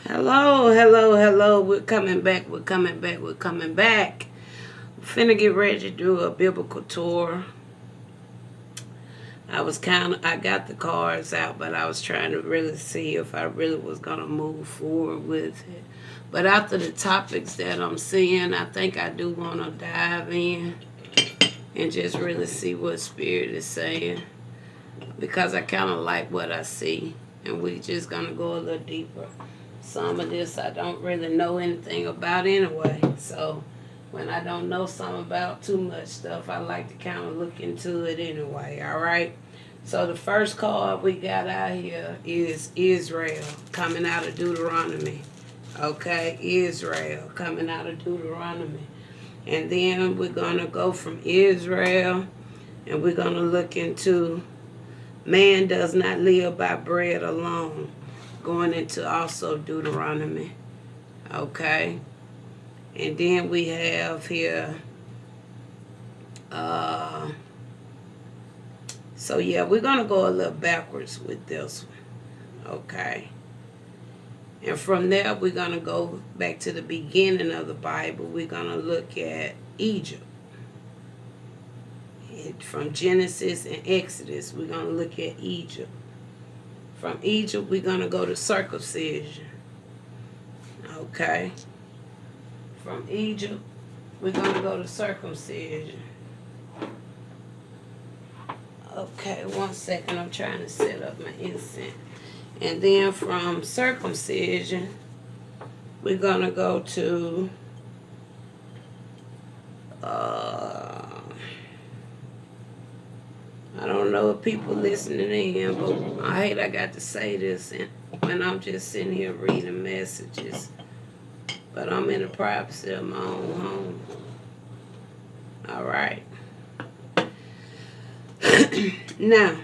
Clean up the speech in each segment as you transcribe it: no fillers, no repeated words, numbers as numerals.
Hello, hello, hello. We're coming back. We're coming back. We're coming back. We're finna get ready to do a biblical tour. I got the cards out, but I was trying to really see if I really was going to move forward with it. But after the topics that I'm seeing, I think I do want to dive in and just really see what Spirit is saying. Because I kind of like what I see. And we just going to go a little deeper. Some of this I don't really know anything about anyway. So when I don't know something about too much stuff, I like to kind of look into it anyway. All right. So the first card we got out here is Israel coming out of Deuteronomy. Okay, Israel coming out of Deuteronomy. And then we're going to go from Israel and we're going to look into man does not live by bread alone, going into also Deuteronomy. Okay. And then we have here, so yeah, we're going to go a little backwards with this one. Okay. And from there, we're going to go back to the beginning of the Bible. We're going to look at Egypt. From Genesis and Exodus, we're going to look at Egypt. From Egypt, we're going to go to circumcision. Okay. From Egypt, we're going to go to circumcision. Okay, 1 second. I'm trying to set up my incense. And then from circumcision, we're going to go to I don't know if people listening in, but I hate I got to say this and when I'm just sitting here reading messages. But I'm in the privacy of my own home. All right. Now,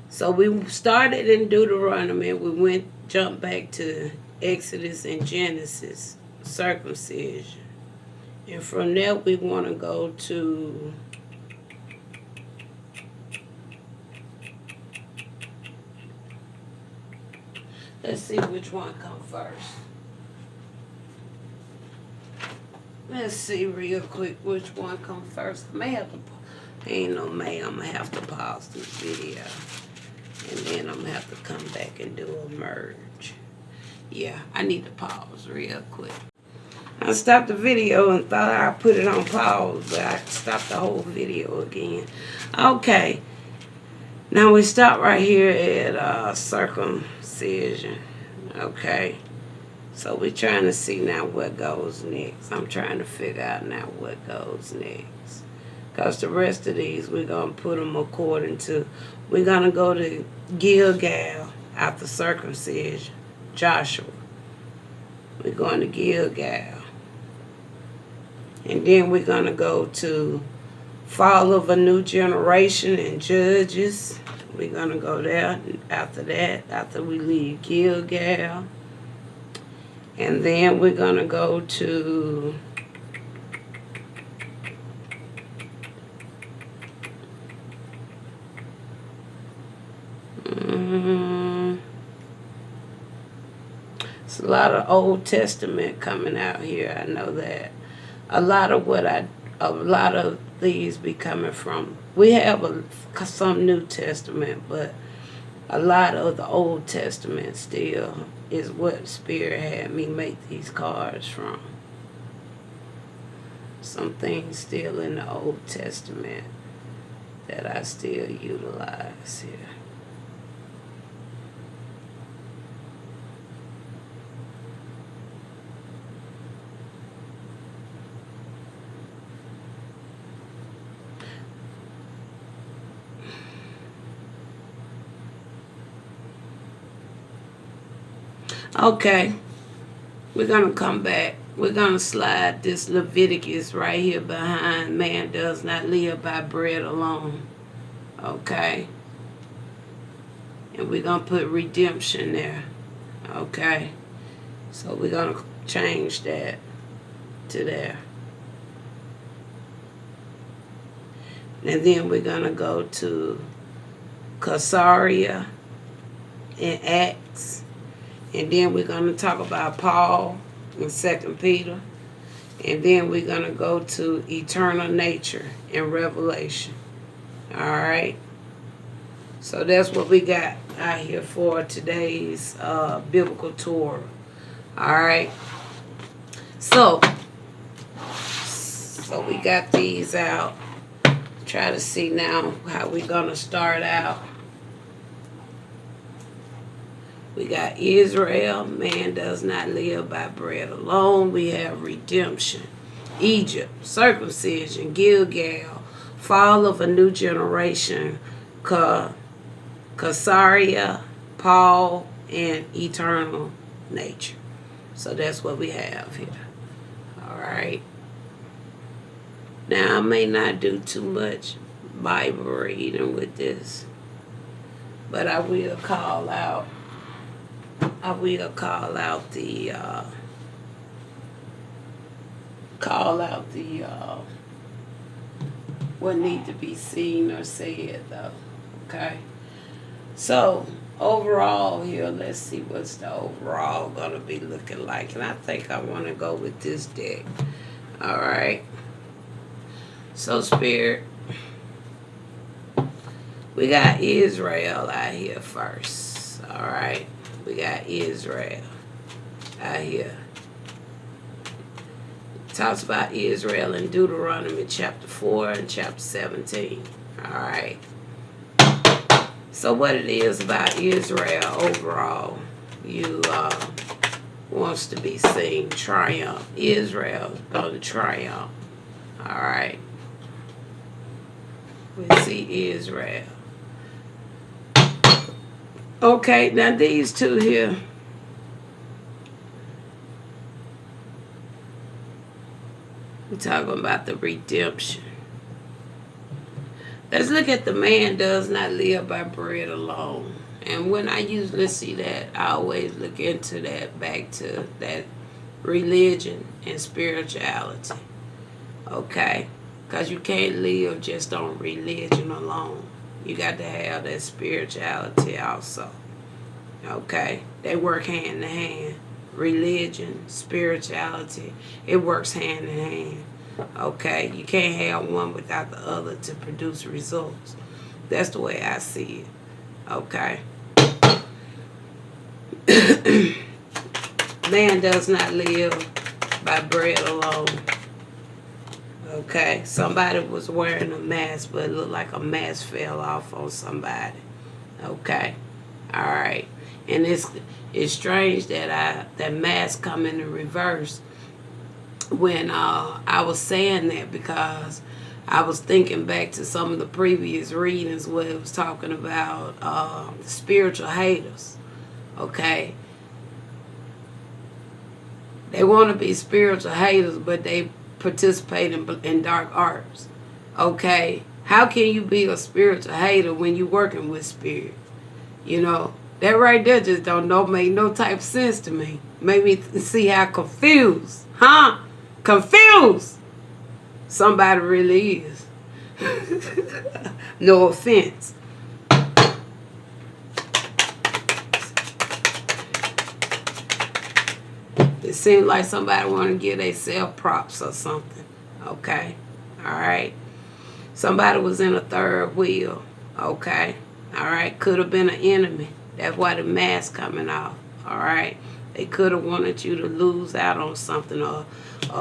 so we started in Deuteronomy. We jumped back to Exodus and Genesis, circumcision. And from there, we want to go to let's see which one come first. Let's see real quick which one come first. I may have to, ain't no may, I'm going to have to pause this video. And then I'm going to have to come back and do a merge. Yeah, I need to pause real quick. I stopped the video and thought I'd put it on pause, but I stopped the whole video again. Okay. Now we stop right here at circumcision. Okay. So we're trying to see now what goes next. I'm trying to figure out now what goes next. Because the rest of these, we're going to put them according to, we're going to go to Gilgal after circumcision. Joshua. We're going to Gilgal. And then we're going to go to fall of a new generation and Judges. We're going to go there after that, after we leave Gilgal. And then we're going to go to it's a lot of Old Testament coming out here. I know that. A lot of these be coming from, we have some New Testament, but a lot of the Old Testament still is what Spirit had me make these cards from. Some things still in the Old Testament that I still utilize here. Okay, we're going to come back. We're going to slide this Leviticus right here behind man does not live by bread alone. Okay. And we're going to put redemption there. Okay. So we're going to change that to there. And then we're going to go to Caesarea in Acts. And then we're going to talk about Paul in 2 Peter. And then we're going to go to eternal nature in Revelation. All right. So that's what we got out here for today's biblical tour. All right. So we got these out. Try to see now how we're going to start out. We got Israel, man does not live by bread alone. We have redemption, Egypt, circumcision, Gilgal, fall of a new generation, Caesarea, Paul, and eternal nature. So that's what we have here. All right. Now, I may not do too much Bible reading with this, but I will call out the what need to be seen or said though. Okay. So overall here, let's see what's the overall gonna be looking like. And I think I wanna go with this deck. Alright. So Spirit, we got Israel out here first. Alright. We got Israel out here. It talks about Israel in Deuteronomy chapter 4 and chapter 17. Alright. So what it is about Israel overall, you wants to be seen triumph. Israel is going to triumph. Alright. We see Israel. Okay, now these two here. We're talking about the redemption. Let's look at the man does not live by bread alone. And when I usually see that, I always look into that, back to that religion and spirituality. Okay? Because you can't live just on religion alone. You got to have that spirituality also. Okay? They work hand in hand. Religion, spirituality, it works hand in hand. Okay? You can't have one without the other to produce results. That's the way I see it. Okay? Man does not live by bread alone. Okay, somebody was wearing a mask, but it looked like a mask fell off on somebody. Okay, all right, and it's strange that that mask come in the reverse when I was saying that, because I was thinking back to some of the previous readings where it was talking about spiritual haters. Okay, they want to be spiritual haters, but they participate in dark arts. Okay, how can you be a spiritual hater when you're working with spirit? You know, that right there just don't make no type of sense to me. Made me see how confused, confused somebody really is. No offense. It seems like somebody want to give themselves props or something. Okay. All right. Somebody was in a third wheel. Okay. All right. Could have been an enemy. That's why the mask coming off. All right. They could have wanted you to lose out on something, or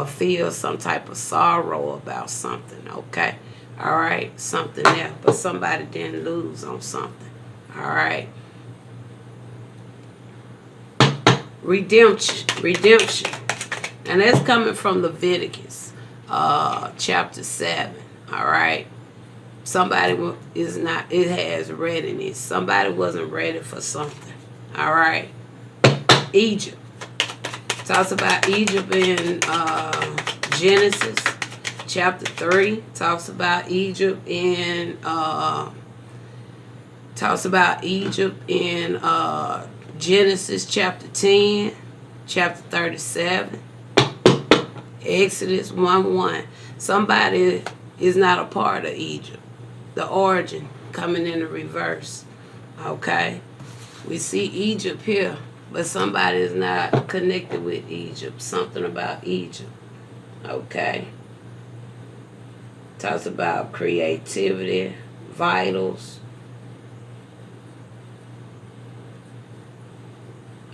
feel some type of sorrow about something. Okay. All right. Something else. But somebody didn't lose on something. All right. Redemption, and that's coming from Leviticus, chapter 7. All right, somebody is not. It has readiness. Somebody wasn't ready for something. All right, Egypt talks about Egypt in Genesis chapter 3. Talks about Egypt in Genesis chapter 10, chapter 37, Exodus 1:1. Somebody is not a part of Egypt. The origin coming in the reverse. Okay? We see Egypt here. but somebody is not connected with Egypt. Something about Egypt. Okay. Talks about creativity, vitals,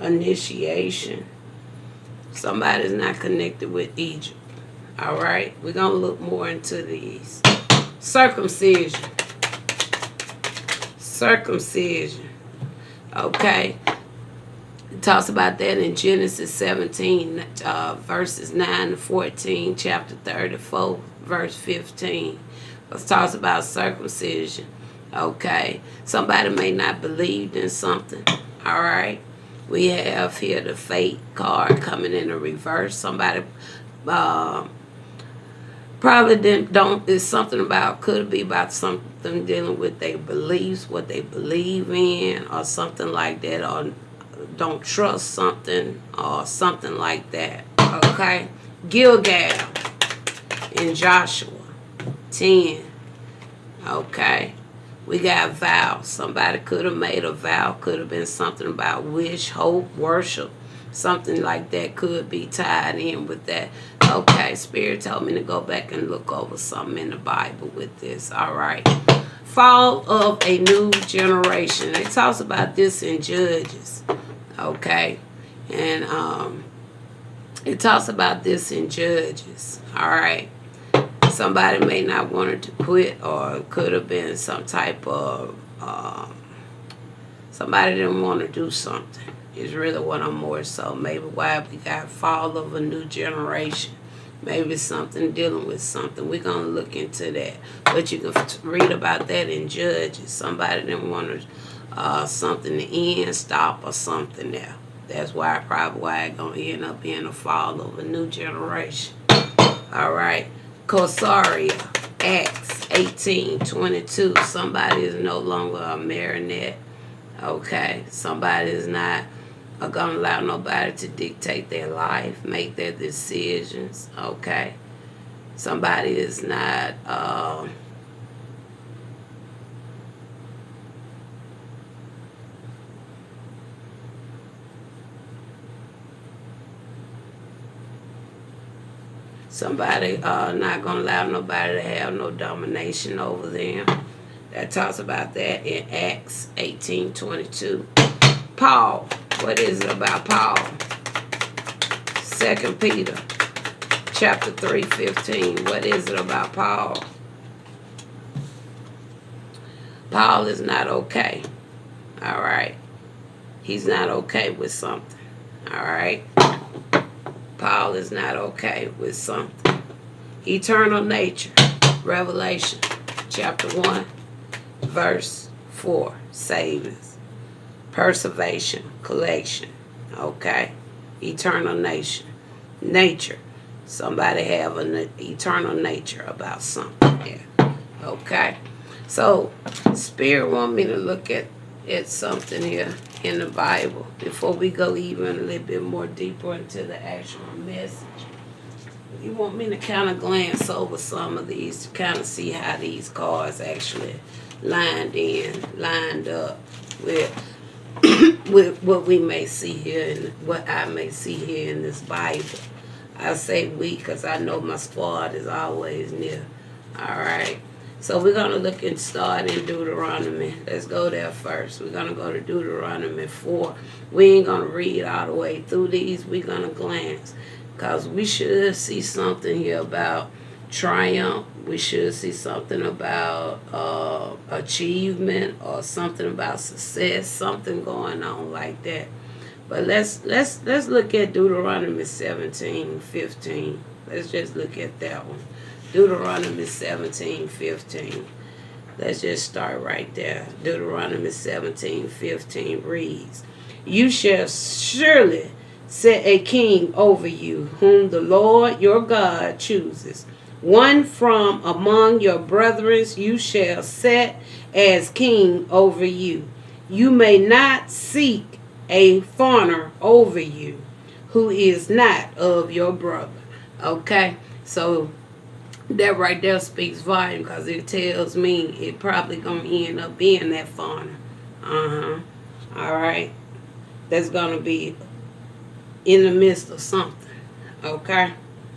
initiation. Somebody's not connected with Egypt. All right. We're going to look more into these. Circumcision. Circumcision. Okay. It talks about that in Genesis 17, verses 9 to 14, chapter 34, verse 15. It talks about circumcision. Okay. Somebody may not believe in something. All right. We have here the fate card coming in the reverse. Somebody probably don't, it's something about, could be about something dealing with their beliefs, what they believe in, or something like that, or don't trust something, or something like that. Okay? Gilgal in Joshua 10. Okay? We got vows. Somebody could have made a vow. Could have been something about wish, hope, worship. Something like that could be tied in with that. Okay, Spirit told me to go back and look over something in the Bible with this. All right. Fall of a new generation. It talks about this in Judges. Okay. And it talks about this in Judges. All right. Somebody may not want to quit, or it could have been some type of, somebody didn't want to do something. Is really what I'm more so. Maybe why we got fall of a new generation. Maybe something dealing with something. We're going to look into that. But you can read about that in Judges. Somebody didn't want to, something to end, stop, or something there. That's why probably why it's going to end up being a fall of a new generation. All right. Kosaria, Acts 18:22. Somebody is no longer a marionette. Okay. Somebody is not going to allow nobody to dictate their life, make their decisions. Okay. Somebody is not somebody not going to allow nobody to have no domination over them. That talks about that in Acts 18:22. Paul. What is it about Paul? 2 Peter chapter 3:15. What is it about Paul? Paul is not okay. All right. He's not okay with something. All right. Paul is not okay with something. Eternal nature. Revelation chapter 1, verse 4. Savings. Preservation. Collection. Okay. Eternal nature. Somebody have an eternal nature about something here. Okay. So, Spirit want me to look at something here in the Bible before we go even a little bit more deeper into the actual message. You want me to kind of glance over some of these to kind of see how these cards actually lined up with with what we may see here and what I may see here in this Bible. I say we because I know my squad is always near. All right. So we're going to look and start in Deuteronomy. Let's go there first. We're going to go to Deuteronomy 4. We ain't going to read all the way through these. We're going to glance. Because we should see something here about triumph. We should see something about achievement or something about success. Something going on like that. But let's look at Deuteronomy 17:15. Let's just look at that one. Deuteronomy 17:15. Let's just start right there. Deuteronomy 17:15 reads, "You shall surely set a king over you, whom the Lord your God chooses. One from among your brethren you shall set as king over you. You may not seek a foreigner over you, who is not of your brother." Okay, so that right there speaks volume because it tells me it probably gonna end up being that foreigner. All right. that's going to be in the midst of something. Okay?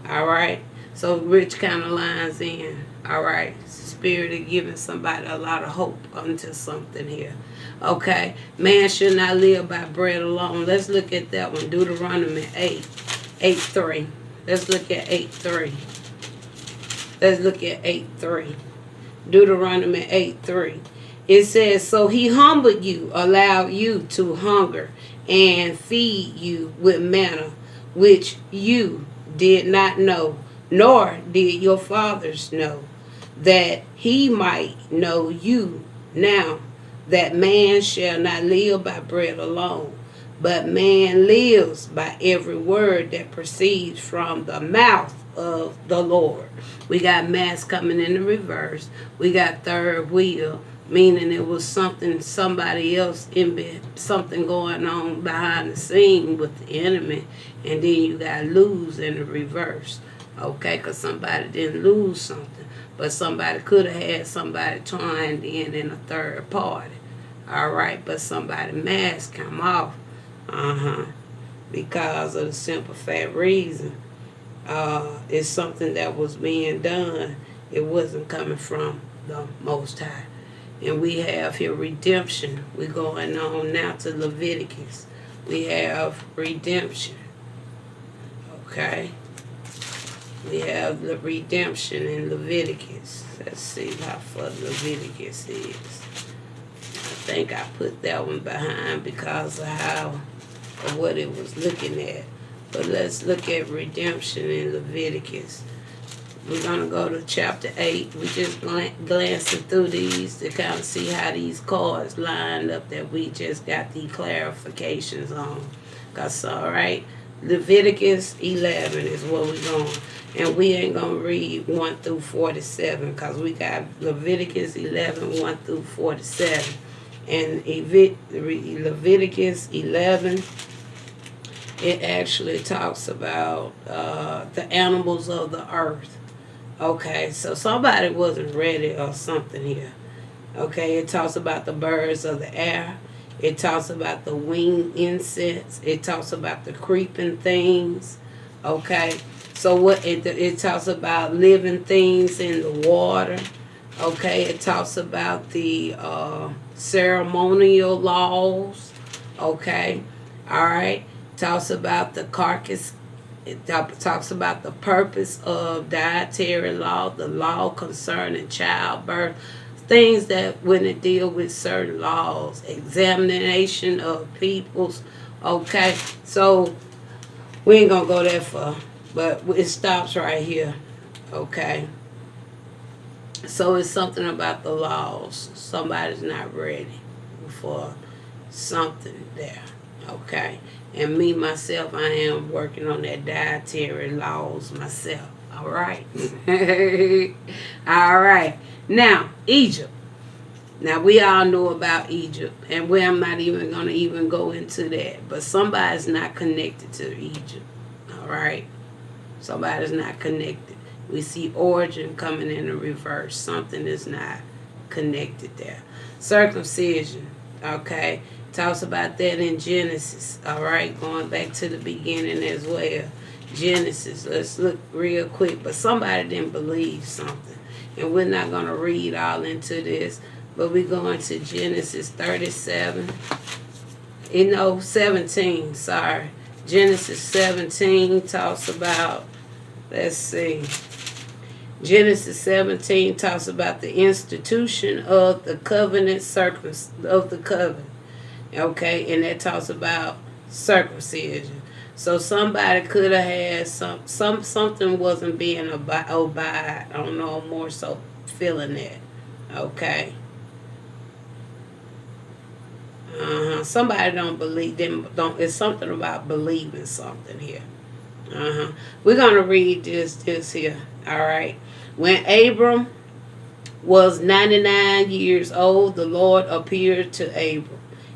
All right? So Rich kind of lines in. All right? Spirit of giving somebody a lot of hope unto something here. Okay? Man should not live by bread alone. Let's look at that one. Deuteronomy 8:3. Let's look at 8:3. Let's look at 8:3. Deuteronomy 8:3. It says, so he humbled you, allowed you to hunger, and feed you with manna, which you did not know, nor did your fathers know, that he might know you now, that man shall not live by bread alone, but man lives by every word that proceeds from the mouth of the Lord. We got mass coming in the reverse. We got third wheel, meaning it was somebody else something going on behind the scene with the enemy. And then you got lose in the reverse. Okay, because somebody didn't lose something. But somebody could have had somebody twined in a third party. All right, but somebody mask come off. Because of the simple fact reason. It's something that was being done. It wasn't coming from the Most High. And we have here redemption. We're going on now to Leviticus. We have redemption. Okay? We have the redemption in Leviticus. Let's see how far Leviticus is. I think I put that one behind because of what it was looking at. But let's look at redemption in Leviticus. We're going to go to chapter 8. We're just glancing through these to kind of see how these cards lined up that we just got the clarifications on. Because, all right, Leviticus 11 is where we're going. And we ain't going to read 1 through 47 because we got Leviticus 11, 1 through 47. And Leviticus 11, it actually talks about the animals of the earth. Okay, so somebody wasn't ready or something here. Okay, it talks about the birds of the air. It talks about the winged insects. It talks about the creeping things. Okay, so what it talks about living things in the water. Okay, it talks about the ceremonial laws. Okay, all right. Talks about the carcass. It talks about the purpose of dietary law, the law concerning childbirth, things that when it deal with certain laws, examination of peoples. Okay, so we ain't gonna go that far, but it stops right here. Okay, so it's something about the laws. Somebody's not ready for something there. Okay. And me, myself, I am working on that dietary laws myself. All right. All right. Now, Egypt. Now, we all know about Egypt. And I'm not even going to even go into that. But somebody's not connected to Egypt. All right. Somebody's not connected. We see origin coming in the reverse. Something is not connected there. Circumcision. Okay. Talks about that in Genesis. All right, going back to the beginning as well. Genesis. Let's look real quick. But somebody didn't believe something. And we're not going to read all into this. But we're going to Genesis 37. 17. Sorry. Genesis 17 talks about, let's see. Genesis 17 talks about the institution of the covenant of the covenant. Okay, and that talks about circumcision. So somebody could have had something wasn't being obeyed. I don't know, I'm more so feeling that. Okay. Somebody don't believe them. It's something about believing something here. We're gonna read this here. All right. When Abram was 99 years old, the Lord appeared to Abram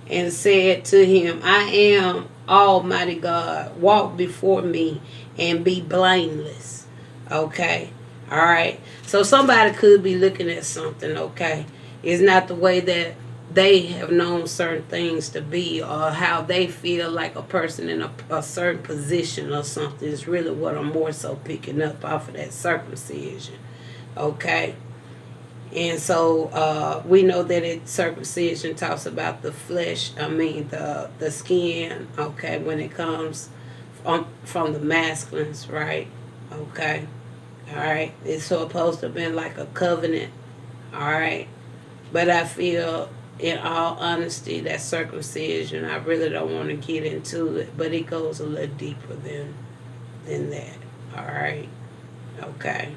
and said to him, I am Almighty God. Walk before me and be blameless. Okay? All right? So somebody could be looking at something, okay? It's not the way that they have known certain things to be, or how they feel like a person in a certain position or something is really what I'm more so picking up off of that circumcision. Okay? And so we know that circumcision talks about the flesh, the skin, okay, when it comes from the masculines, right? Okay? All right? It's supposed to have been like a covenant, all right? But I feel, in all honesty, that circumcision, I really don't want to get into it, but it goes a little deeper than that. All right? Okay.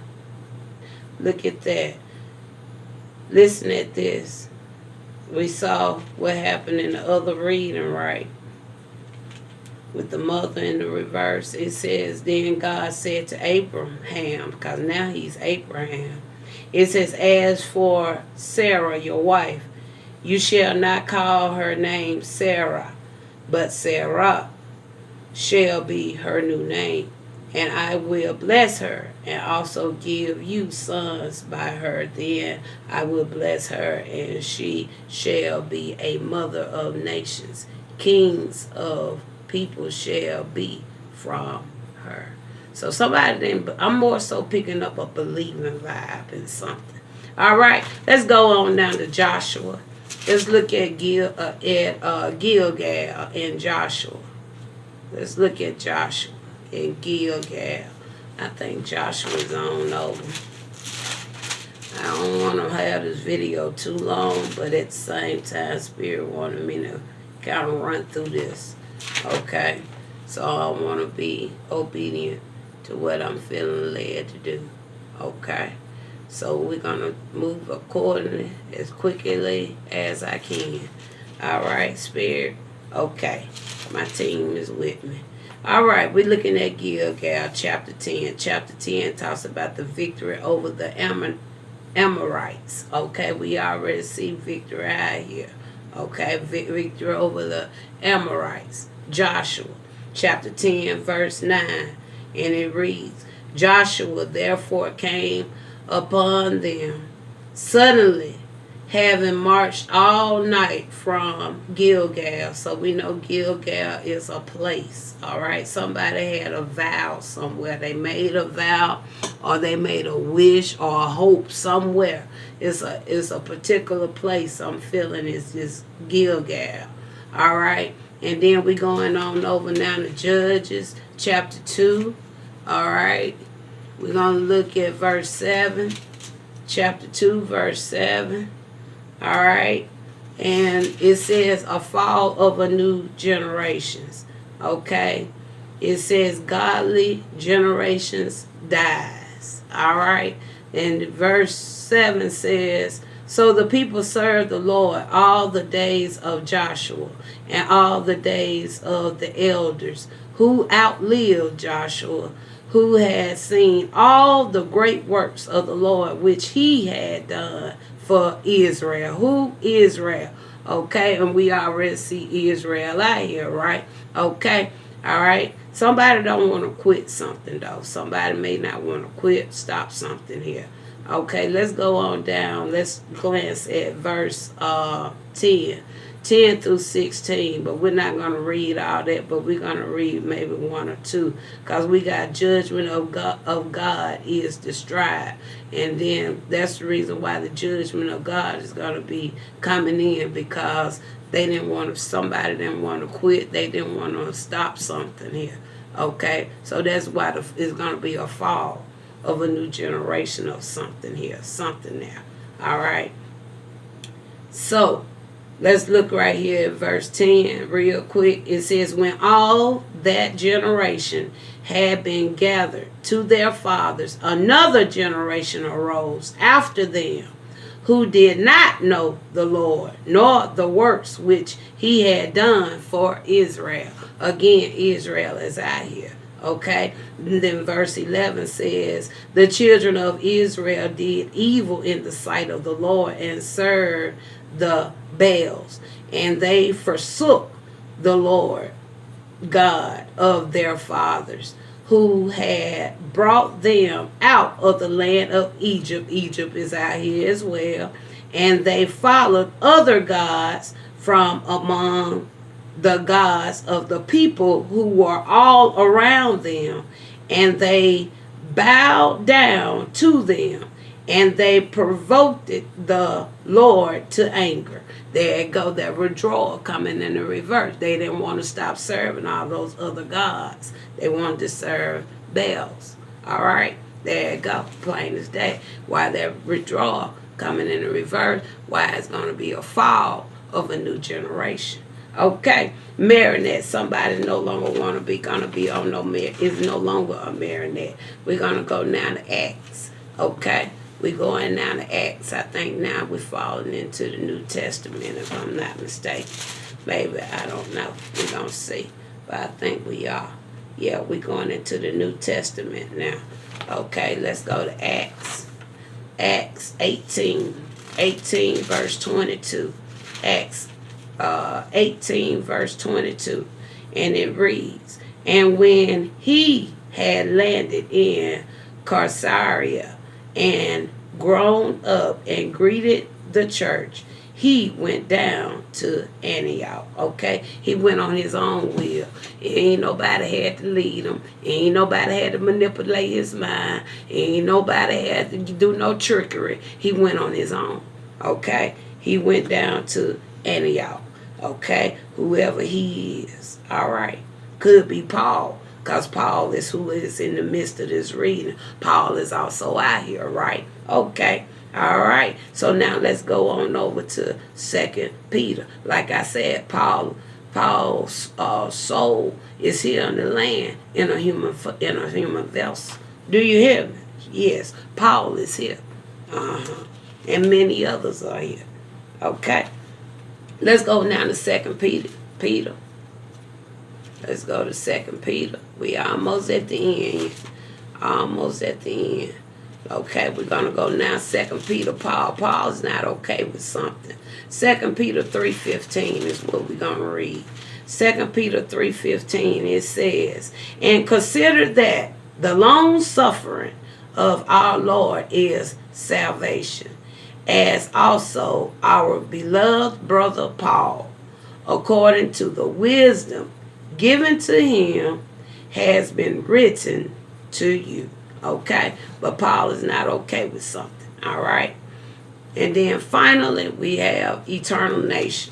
Look at that. Listen at this. We saw what happened in the other reading, right? With the mother in the reverse. It says, then God said to Abraham, because now he's Abraham. It says, as for Sarah, your wife, you shall not call her name Sarah, but Sarah shall be her new name. And I will bless her and also give you sons by her. Then I will bless her, and she shall be a mother of nations. Kings of people shall be from her. So somebody didn't, I'm more so picking up a believing vibe in something. All right, let's go on down to Joshua. Let's look at Gilgal and Joshua. Let's look at Joshua and Gilgal. I think Joshua's on over. I don't want to have this video too long, but at the same time, Spirit wanted me to kind of run through this. Okay? So I want to be obedient to what I'm feeling led to do. Okay? So we're going to move accordingly as quickly as I can. All right, Spirit? Okay. My team is with me. All right, we're looking at Gilgal, chapter 10. Chapter 10 talks about the victory over the Amorites. Okay, we already see victory out here. Okay, victory over the Amorites. Joshua, chapter 10, verse 9. And it reads, Joshua therefore came upon them suddenly, having marched all night from Gilgal. So we know Gilgal is a place. All right, somebody had a vow somewhere. They made a vow, or they made a wish or a hope somewhere. It's a particular place I'm feeling is this Gilgal. All right, and then we going on over now to Judges chapter 2. All right, we're going to look at verse 7. Chapter 2, verse 7. All right. And it says a fall of a new generations. Okay. It says godly generations dies. All right. And verse 7 says, so the people served the Lord all the days of Joshua and all the days of the elders who outlived Joshua, who had seen all the great works of the Lord which he had done for Israel. Who? Israel. Okay, and we already see Israel out here, right? Okay, all right. Somebody don't want to quit something, though. Somebody may not want to quit, stop something here. Okay, let's go on down. Let's glance at verse 10 through 16, but we're not going to read all that, but we're going to read maybe one or two, because we got judgment of God is destroyed, and then that's the reason why the judgment of God is going to be coming in, because somebody didn't want to quit, they didn't want to stop something here. Okay, so that's why it's going to be a fall of a new generation of something here, something there. All right, so let's look right here at verse 10 real quick. It says, when all that generation had been gathered to their fathers, another generation arose after them, who did not know the Lord, nor the works which he had done for Israel. Again, Israel is out here. Okay, and then verse 11 says, the children of Israel did evil in the sight of the Lord and served the Baals, and they forsook the Lord God of their fathers, who had brought them out of the land of Egypt. Egypt is out here as well. and they followed other gods from among the gods of the people who were all around them, and they bowed down to them, and they provoked the Lord to anger. There you go, that withdrawal coming in the reverse. They didn't want to stop serving all those other gods. They wanted to serve Baals. All right, there you go, plain as day. Why that withdrawal coming in the reverse, why it's going to be a fall of a new generation. Okay, marionette. Somebody no longer want to be gonna be on is no longer a marionette. We're gonna go now to Acts. Okay, we going now to Acts. I think now we're falling into the New Testament, if I'm not mistaken. Maybe, I don't know. We're gonna see, but I think we are. Yeah, we're going into the New Testament now. Okay, let's go to Acts. Acts 18 verse 22. Acts 18 verse 22, and it reads, and when he had landed in Caesarea and grown up and greeted the church, he went down to Antioch. Okay, he went on his own will. Ain't nobody had to lead him. Ain't nobody had to manipulate his mind. Ain't nobody had to do no trickery. He went on his own. Okay, he went down to Antioch. Okay, whoever he is. All right, could be Paul, because Paul is who is in the midst of this reading. Paul is also out here, right? Okay, all right. So now let's go on over to 2 Peter. Like I said, Paul's soul is here on the land in a human vessel. Do you hear me? Yes, Paul is here. And many others are here. Okay. Let's go now to 2 Peter. Let's go to 2 Peter. We almost at the end. Almost at the end. Okay, we're going to go now 2 Peter. Paul's not okay with something. 2 Peter 3:15 is what we're going to read. 2 Peter 3:15, it says, and consider that the long suffering of our Lord is salvation, as also our beloved brother Paul, according to the wisdom given to him, has been written to you. Okay? But Paul is not okay with something. All right? And then finally, we have eternal nature.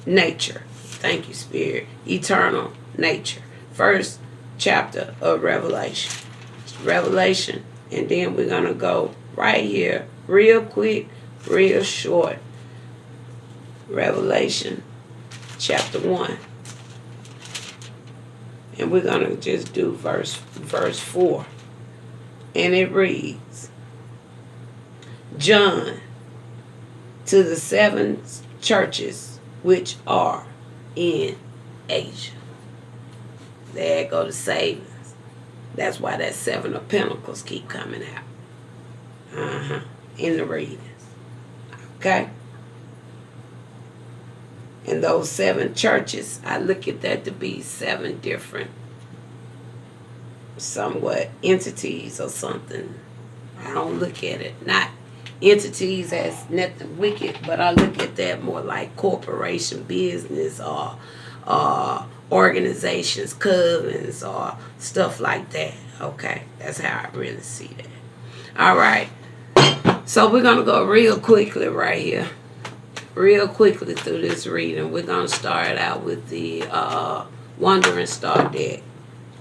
Thank you, Spirit. Eternal nature. First chapter of Revelation. Revelation. And then we're going to go right here, real quick, real short. Revelation chapter 1. And we're going to just do verse 4. And it reads, John, to the 7 churches which are in Asia. There go the savings. That's why that 7 of Pentacles keep coming out. In the readings. Okay? And those 7 churches, I look at that to be 7 different, somewhat entities or something. I don't look at it, not entities as nothing wicked, but I look at that more like corporation, business, or organizations, covens, or stuff like that. Okay, that's how I really see that. All right, so we're going to go real quickly right here. Real quickly through this reading. We're going to start out with the Wandering Star deck.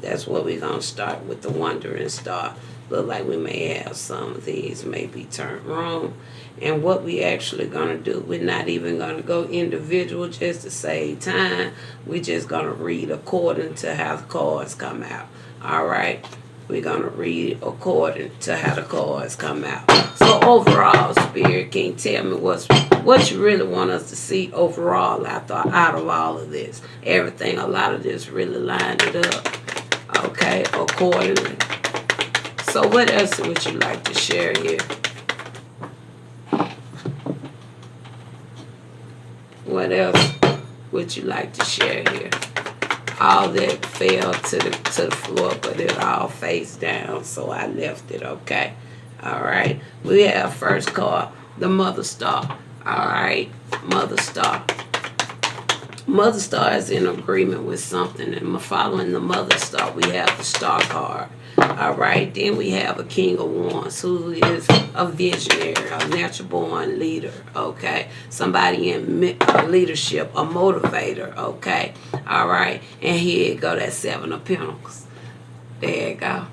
That's what we're going to start with, the Wandering Star. Look like we may have some of these may be turned wrong. And what we actually going to do, we're not even going to go individual just to save time. We're just going to read according to how the cards come out. All right? We're going to read according to how the cards come out. So overall, Spirit, can you tell me what you really want us to see overall out of all of this? Everything, a lot of this really lined it up. Okay, accordingly. So what else would you like to share here? What else would you like to share here? All that fell to the floor, but it all face down, so I left it, okay? All right. We have first card, the Mother Star. Alright, Mother Star. Mother Star is in agreement with something, and following the Mother Star, we have the Star card. Alright, then we have a King of Wands, who is a visionary, a natural born leader, okay? Somebody in leadership, a motivator, okay? Alright, and here you go, that Seven of Pentacles. There you go.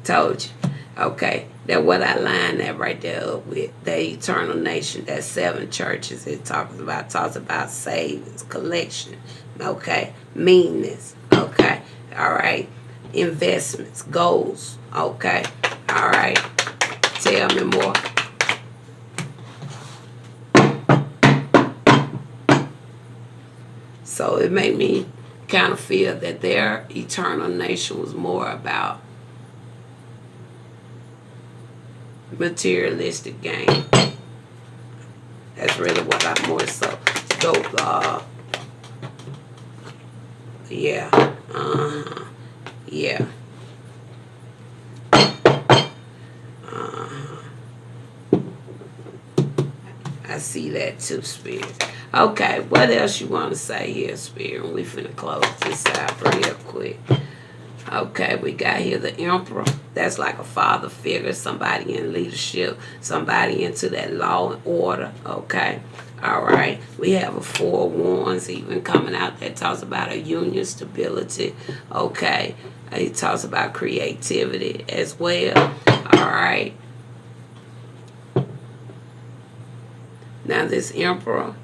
Told you. Okay, that what I lined that right there up with. The eternal nation, that 7 churches it talks about savings, collection, okay, meanness, okay, all right, investments, goals, okay, all right. Tell me more. So it made me kind of feel that their eternal nation was more about materialistic gain. That's really what I'm more so dope. Yeah. Yeah. I see that too, Spirit. Okay, what else you want to say here, Spirit? We finna close this out real quick. Okay, we got here the Emperor. That's like a father figure, somebody in leadership, somebody into that law and order, okay? All right, we have a 4 of Wands even coming out that talks about a union, stability, okay? It talks about creativity as well, all right? Now this Emperor,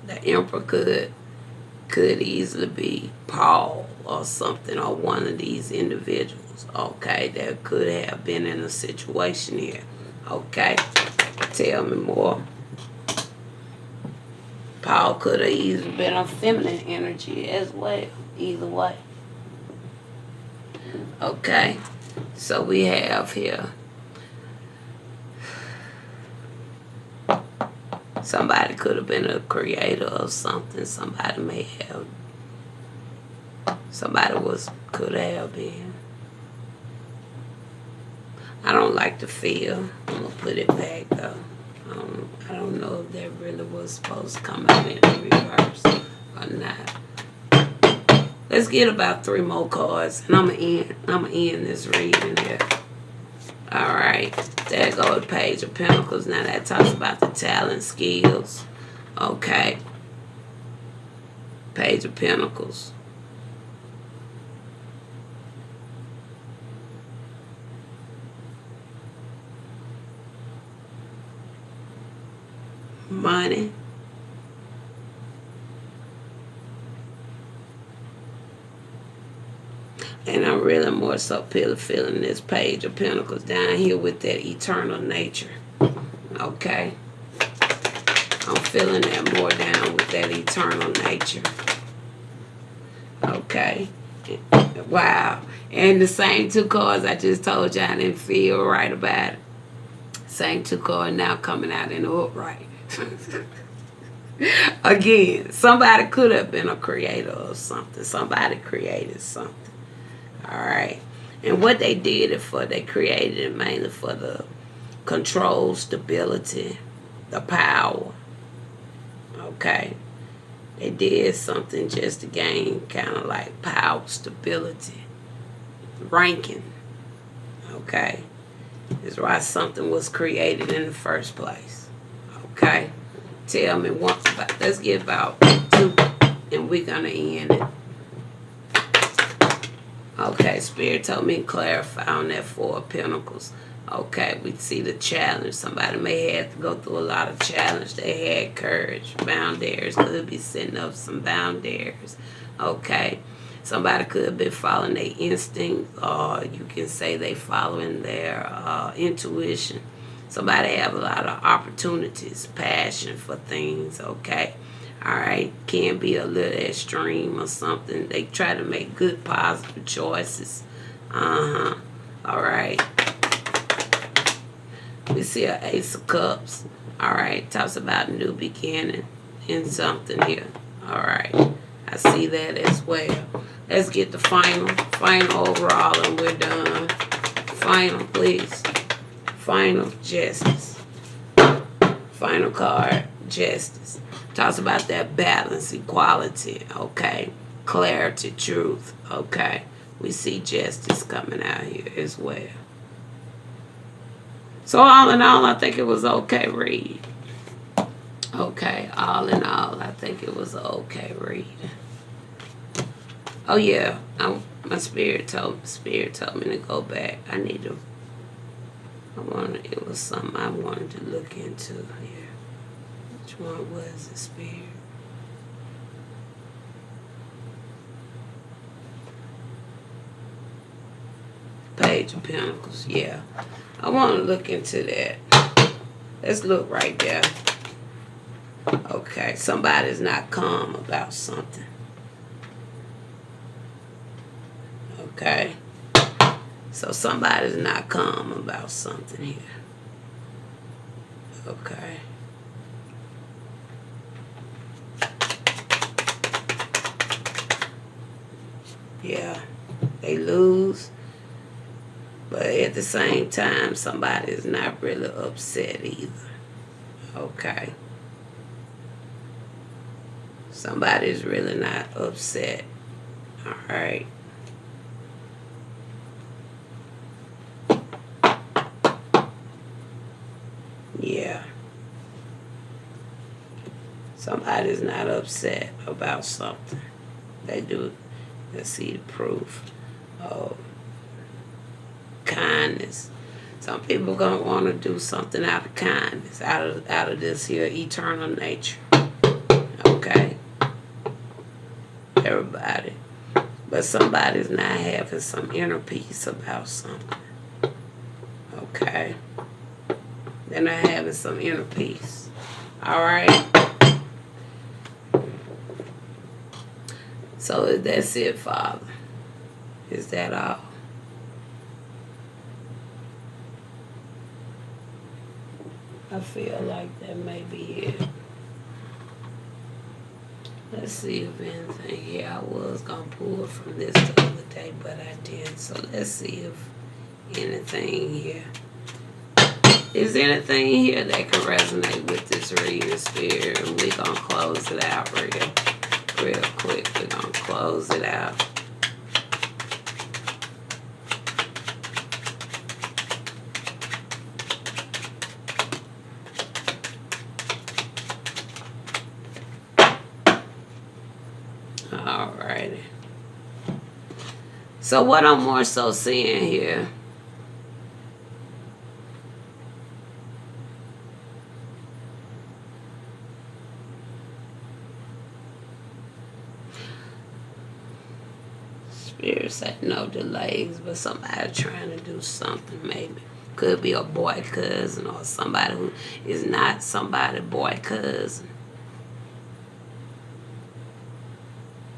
the Emperor could easily be Paul or something, or one of these individuals, okay, that could have been in a situation here, okay? Tell me more. Paul could have easily been a feminine energy as well, either way. Okay, so we have here somebody could have been a creator of something. Somebody may have. Somebody could have been. I don't like the feel. I'm gonna put it back though. I don't know if that really was supposed to come out in reverse or not. Let's get about 3 more cards, and I'm gonna end this reading here. All right, there goes the Page of Pentacles. Now that talks about the talent, skills. Okay. Page of Pentacles. Money. And I'm really more so feeling this Page of Pentacles down here with that eternal nature. Okay. I'm feeling that more down with that eternal nature. Okay. Wow. And the same 2 cards I just told you I didn't feel right about it. Same 2 cards now coming out in the upright. Again, somebody could have been a creator of something. Somebody created something. All right. And what they did it for, they created it mainly for the control, stability, the power. Okay. They did something just to gain kind of like power, stability, ranking. Okay. That's why something was created in the first place. Okay. Tell me once about, let's get about 2 and we're going to end it. Okay, Spirit told me to clarify on that 4 of Pentacles. Okay, we see the challenge. Somebody may have to go through a lot of challenge. They had courage. Boundaries. Could be setting up some boundaries. Okay. Somebody could have been following their instinct, or you can say they following their intuition. Somebody have a lot of opportunities, passion for things, okay? All right, can be a little extreme or something. They try to make good, positive choices. All right. We see an Ace of Cups. All right, talks about new beginning in something here. All right, I see that as well. Let's get the final overall, and we're done. Final, please. Final justice. Final card, justice. Talks about that balance, equality, okay? Clarity, truth, okay? We see justice coming out here as well. So all in all, I think it was okay read. Okay, all in all, I think it was an okay read. Oh yeah, my spirit told me to go back. It was something I wanted to look into here. Which one was the spirit? Page of Pentacles, yeah. I want to look into that. Let's look right there. Okay, somebody's not calm about something. Okay. So somebody's not calm about something here. Okay. Yeah, they lose. But at the same time, somebody's not really upset either. Okay. Somebody's really not upset. All right. Yeah. Somebody's not upset about something. They do. Let's see the proof. Oh, kindness. Some people gonna want to do something out of kindness, out of this here eternal nature. Okay. Everybody. But somebody's not having some inner peace about something. Okay. They're not having some inner peace. All right. So that's it, Father. Is that all? I feel like that may be it. Let's see if anything. Yeah, I was going to pull from this the other day, but I didn't. So let's see if anything here. Is anything here that can resonate with this reading, Spirit? And we're going to close it out real quick. We're going to close it out. Alrighty. So what I'm more so seeing here, Spirit said no delays, but somebody trying to do something maybe. Could be a boy cousin or somebody who is not somebody boy cousin.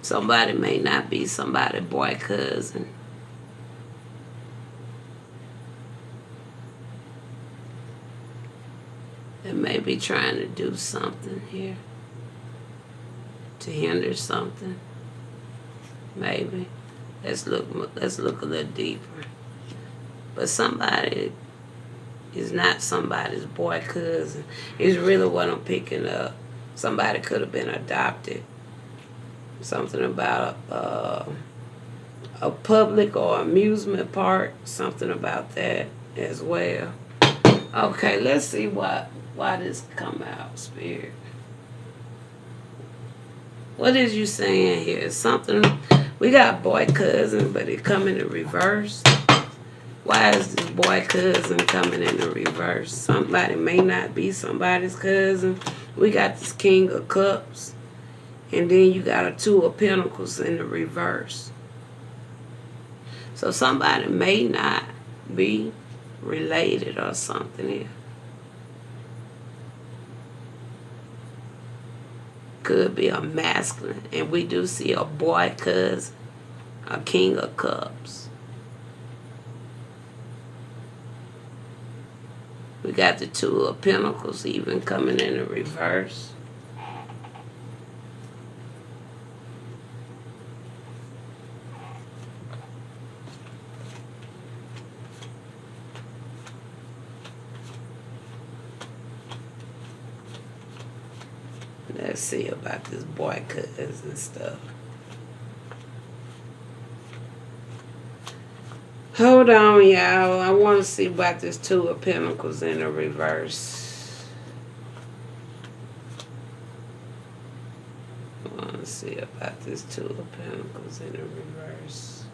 Somebody may not be somebody boy cousin. They may be trying to do something here to hinder something. Maybe. Let's look a little deeper. But somebody is not somebody's boy cousin. Is really what I'm picking up. Somebody could have been adopted. Something about a public or amusement park. Something about that as well. Okay, let's see why this come out, Spirit. What is you saying here? Something. We got boy cousin, but it coming in reverse. Why is this boy cousin coming in the reverse? Somebody may not be somebody's cousin. We got this King of Cups. And then you got a Two of Pentacles in the reverse. So somebody may not be related or something here. Could be a masculine. And we do see a boy cousin. A King of Cups. We got the Two of Pentacles even coming in the reverse. Let's see about this boy cousin stuff. Hold on, y'all. I want to see about this Two of Pentacles in the reverse. I want to see about this Two of Pentacles in the reverse.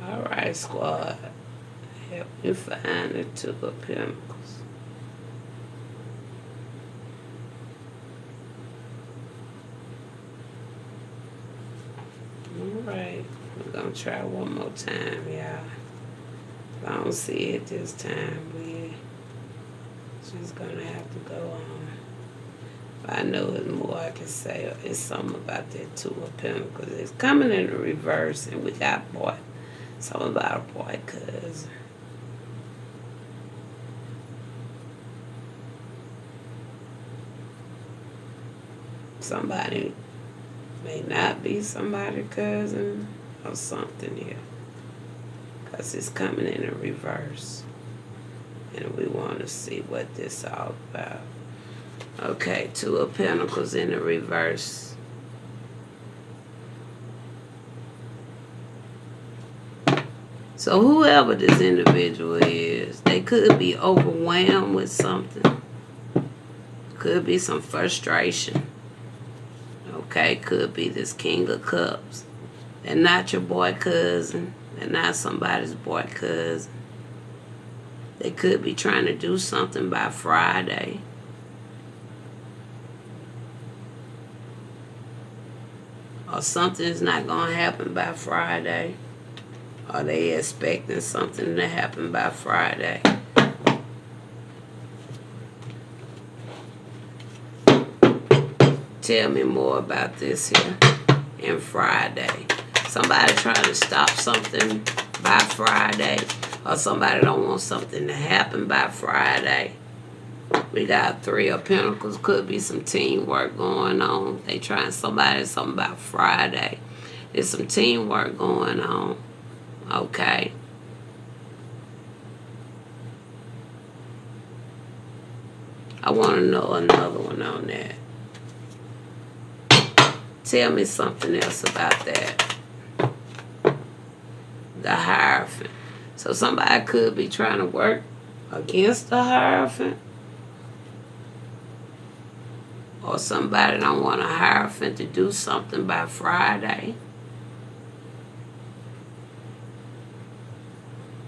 All right, squad. Help me find the Two of Pentacles. Alright, we're gonna try one more time, y'all. If I don't see it this time, we're just gonna have to go on. If I know there's more I can say, it's something about that Two of Pentacles. It's coming in the reverse, and we got boy. Something about a boy cousin. Somebody may not be somebody's cousin or something here. Because it's coming in a reverse. And we want to see what this is all about. Okay, Two of Pentacles in the reverse. So whoever this individual is, they could be overwhelmed with something. Could be some frustration. Okay, could be this King of Cups. They're not your boy cousin. They're not somebody's boy cousin. They could be trying to do something by Friday. Or something's not going to happen by Friday. Or they expecting something to happen by Friday. Tell me more about this here and Friday. Somebody trying to stop something by Friday, or somebody don't want something to happen by Friday. We got Three of Pentacles. Could be some teamwork going on. They trying something about Friday. There's some teamwork going on. Okay. I want to know another one on that. Tell me something else about that. The Hierophant. So somebody could be trying to work against the Hierophant. Or somebody don't want a Hierophant to do something by Friday.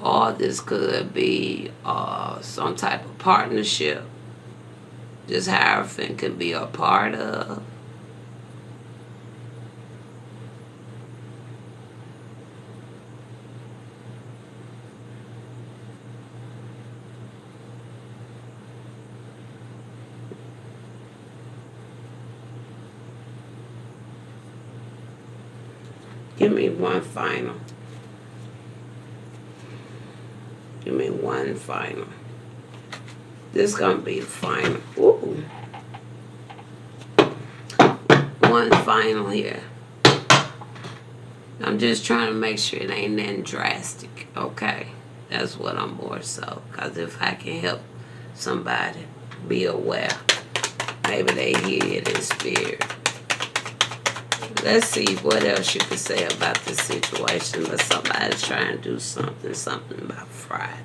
Or this could be some type of partnership this Hierophant could be a part of. Give me one final. Give me one final. This is going to be the final. Ooh. One final here. I'm just trying to make sure it ain't nothing drastic. Okay. That's what I'm more so. Because if I can help somebody be aware, maybe they hear it in spirit. Let's see what else you can say about this situation. But somebody's trying to do something about Friday.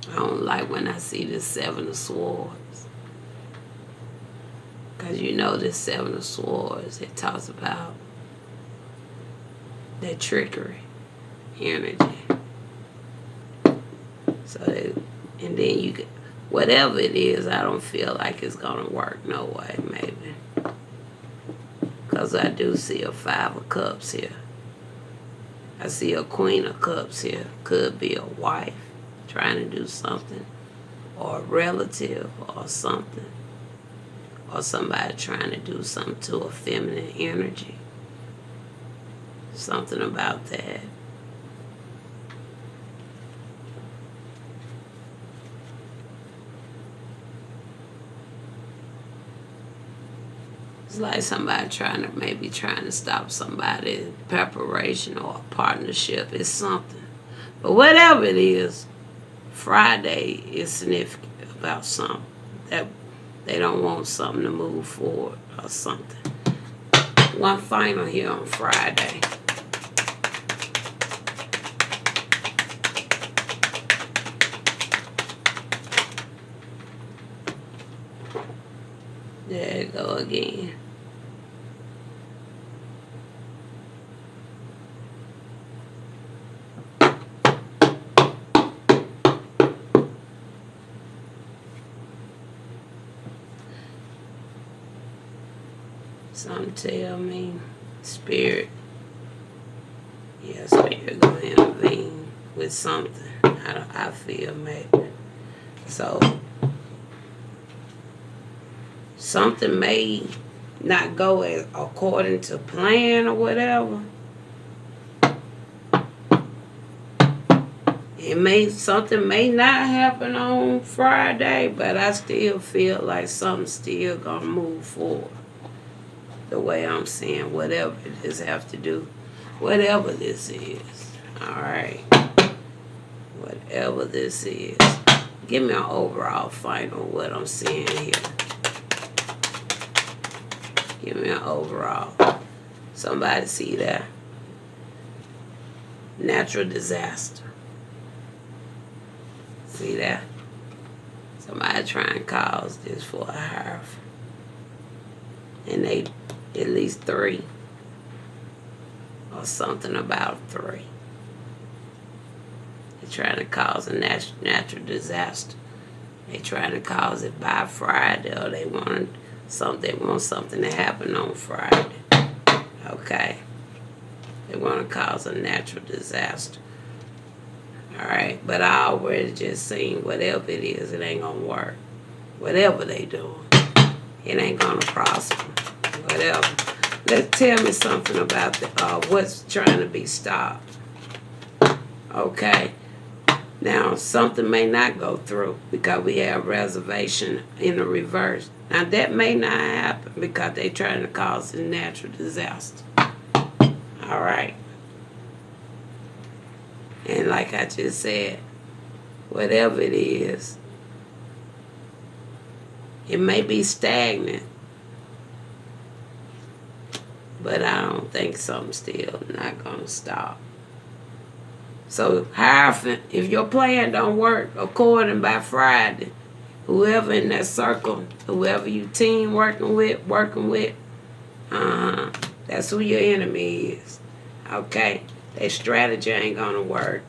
I don't like when I see this Seven of Swords. Because you know this Seven of Swords, it talks about that trickery energy. So, and then you get, whatever it is, I don't feel like it's going to work no way, maybe. Because I do see a Five of Cups here. I see a Queen of Cups here. Could be a wife trying to do something. Or a relative or something. Or somebody trying to do something to a feminine energy. Something about that. It's like somebody trying to stop somebody's preparation or a partnership. It's something. But whatever it is, Friday is significant about something. That they don't want something to move forward or something. One final here on Friday. There you go again. Some tell me, Spirit, yeah, Spirit gonna intervene with something. I feel maybe. So something may not go as according to plan or whatever. Something may not happen on Friday, but I still feel like something's still gonna move forward. The way I'm saying, whatever it is, have to do, whatever this is. All right, whatever this is. Give me an overall final what I'm seeing here. Give me an overall. Somebody see that? Natural disaster. See that? Somebody trying to cause this for a half. And they, at least 3. Or something about 3. They're trying to cause a natural disaster. They're trying to cause it by Friday, or they want something to happen on Friday. Okay. They want to cause a natural disaster. Alright, but I already just seen whatever it is, it ain't gonna work. Whatever they doing, it ain't gonna prosper. Whatever. Tell me something about what's trying to be stopped. Okay. Now, something may not go through because we have reservation in the reverse. Now, that may not happen because they're trying to cause a natural disaster. All right. And like I just said, whatever it is, it may be stagnant, but I don't think something's still not going to stop. So, if your plan don't work according by Friday, whoever in that circle, whoever you team working with, that's who your enemy is. Okay? Their strategy ain't gonna work.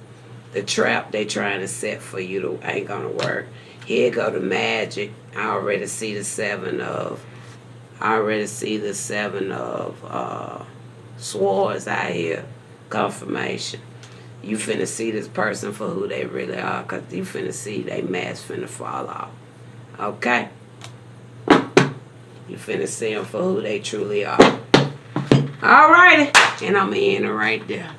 The trap they trying to set for you ain't gonna work. Here go the magic. I already see the 7 of swords out here. Confirmation. You finna see this person for who they really are, because you finna see they mask finna fall off. Okay? You finna see them for who they truly are. Alrighty. And I'm in it right there.